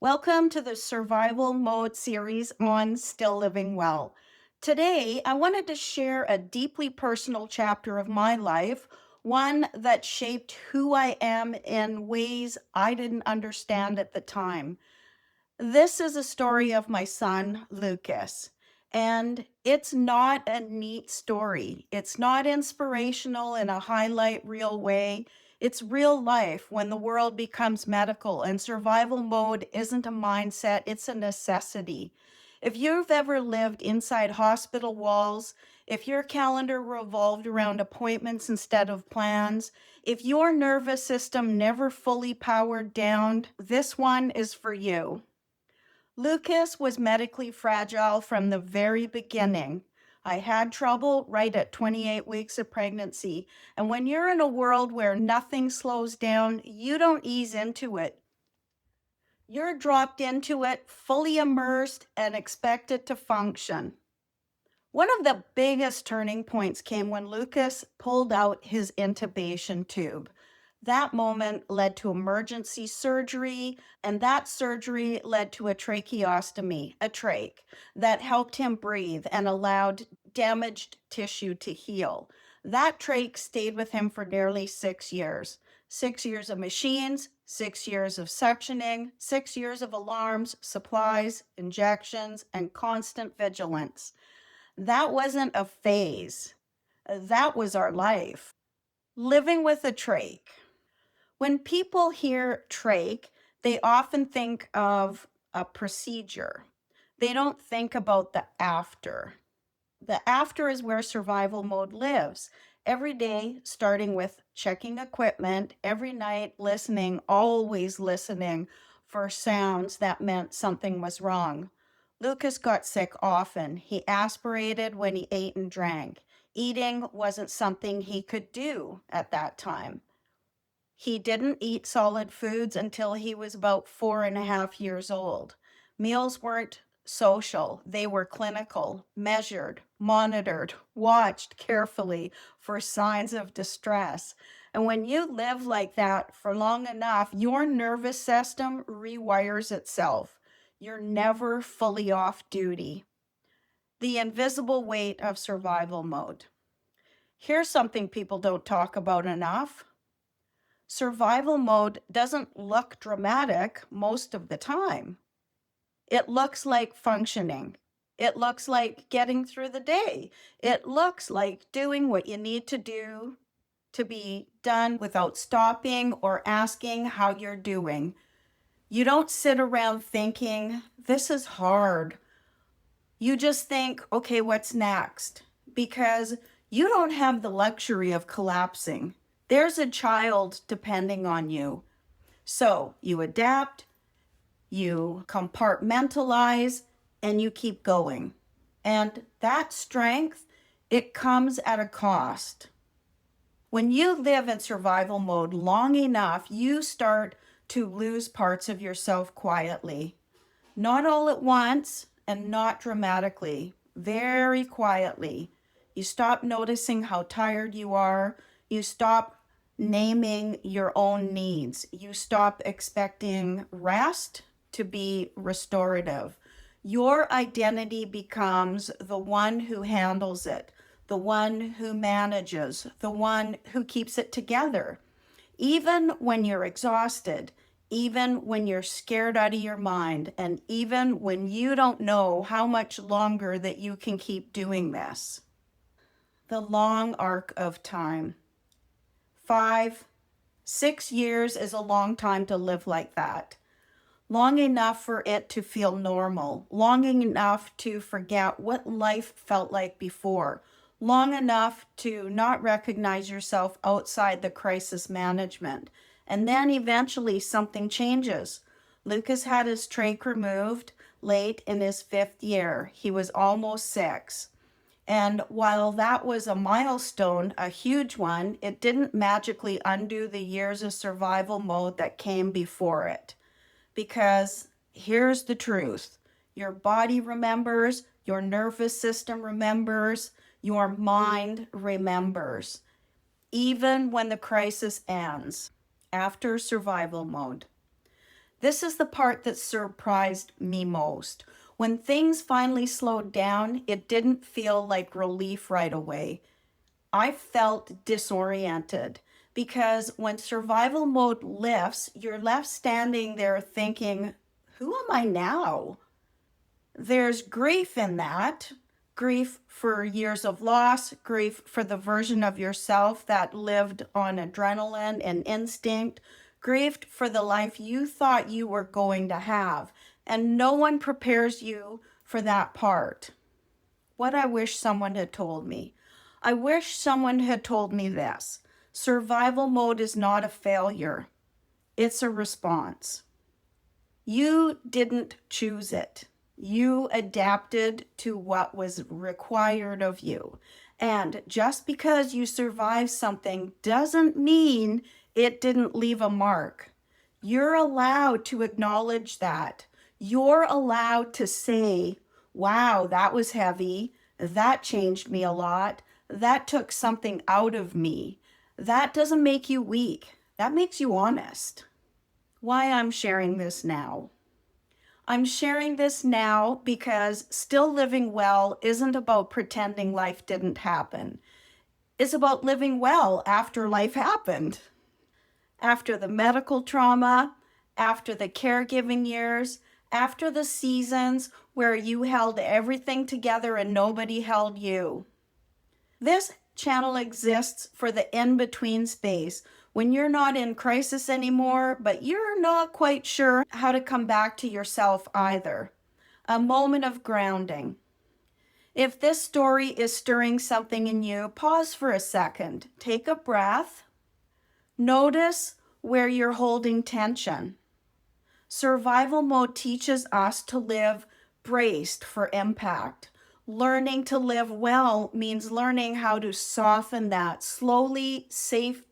Welcome to the Survival Mode series on Still Living Well. Today, I wanted to share a deeply personal chapter of my life, one that shaped who I am in ways I didn't understand at the time. This is a story of my son, Lucas. And it's not a neat story. It's not inspirational in a highlight reel way. It's real life when the world becomes medical and survival mode isn't a mindset, it's a necessity. If you've ever lived inside hospital walls, if your calendar revolved around appointments instead of plans, if your nervous system never fully powered down, this one is for you. Lucas was medically fragile from the very beginning. I had trouble right at 28 weeks of pregnancy. And when you're in a world where nothing slows down, you don't ease into it. You're dropped into it, fully immersed, and expected to function. One of the biggest turning points came when Lucas pulled out his intubation tube. That moment led to emergency surgery, and that surgery led to a tracheostomy, a trach, that helped him breathe and allowed damaged tissue to heal. That trach stayed with him for nearly 6 years. 6 years of machines, 6 years of suctioning, 6 years of alarms, supplies, injections, and constant vigilance. That wasn't a phase. That was our life. Living with a trach. When people hear trach, they often think of a procedure. They don't think about the after. The after is where survival mode lives. Every day, starting with checking equipment, every night listening, always listening for sounds that meant something was wrong. Lucas got sick often. He aspirated when he ate and drank. Eating wasn't something he could do at that time. He didn't eat solid foods until he was about 4.5 years old. Meals weren't social, they were clinical, measured, monitored, watched carefully for signs of distress. And when you live like that for long enough, your nervous system rewires itself. You're never fully off duty. The invisible weight of survival mode. Here's something people don't talk about enough. Survival mode doesn't look dramatic most of the time. It looks like functioning. It looks like getting through the day. It looks like doing what you need to do to be done without stopping or asking how you're doing. You don't sit around thinking, this is hard. You just think, okay, what's next? Because you don't have the luxury of collapsing. There's a child depending on you. So you adapt, you compartmentalize, and you keep going. And that strength, it comes at a cost. When you live in survival mode long enough, you start to lose parts of yourself quietly. Not all at once and not dramatically, very quietly. You stop noticing how tired you are. You stop naming your own needs. You stop expecting rest to be restorative. Your identity becomes the one who handles it, the one who manages, the one who keeps it together. Even when you're exhausted, even when you're scared out of your mind, and even when you don't know how much longer that you can keep doing this. The long arc of time. 5, 6 years is a long time to live like that. Long enough for it to feel normal, long enough to forget what life felt like before, long enough to not recognize yourself outside the crisis management. And then eventually something changes. Lucas had his trach removed late in his 5th year. He was almost 6. And while that was a milestone, a huge one, it didn't magically undo the years of survival mode that came before it. Because here's the truth. Your body remembers, your nervous system remembers, your mind remembers, even when the crisis ends, after survival mode. This is the part that surprised me most. When things finally slowed down, it didn't feel like relief right away. I felt disoriented because when survival mode lifts, you're left standing there thinking, who am I now? There's grief in that. Grief for years of loss, grief for the version of yourself that lived on adrenaline and instinct, grief for the life you thought you were going to have. And no one prepares you for that part. What I wish someone had told me. I wish someone had told me this. Survival mode is not a failure. It's a response. You didn't choose it. You adapted to what was required of you. And just because you survived something doesn't mean it didn't leave a mark. You're allowed to acknowledge that. You're allowed to say, wow, that was heavy. That changed me a lot. That took something out of me. That doesn't make you weak. That makes you honest. Why I'm sharing this now. I'm sharing this now because still living well isn't about pretending life didn't happen. It's about living well after life happened. After the medical trauma, after the caregiving years, after the seasons where you held everything together and nobody held you. This channel exists for the in-between space when you're not in crisis anymore, but you're not quite sure how to come back to yourself either. A moment of grounding. If this story is stirring something in you, pause for a second. Take a breath. Notice where you're holding tension. Survival mode teaches us to live braced for impact. Learning to live well means learning how to soften that slowly, safely,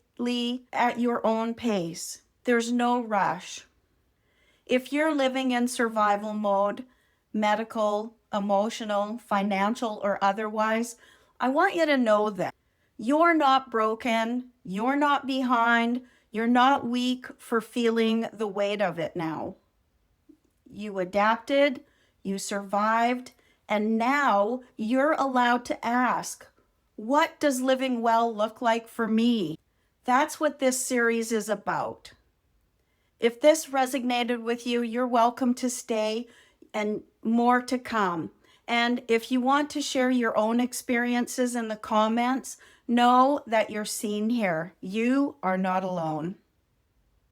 at your own pace. There's no rush. If you're living in survival mode, medical, emotional, financial, or otherwise, I want you to know that you're not broken, you're not behind, you're not weak for feeling the weight of it now. You adapted, you survived, and now you're allowed to ask, what does living well look like for me? That's what this series is about. If this resonated with you, you're welcome to stay and more to come. And if you want to share your own experiences in the comments, know that you're seen here. You are not alone.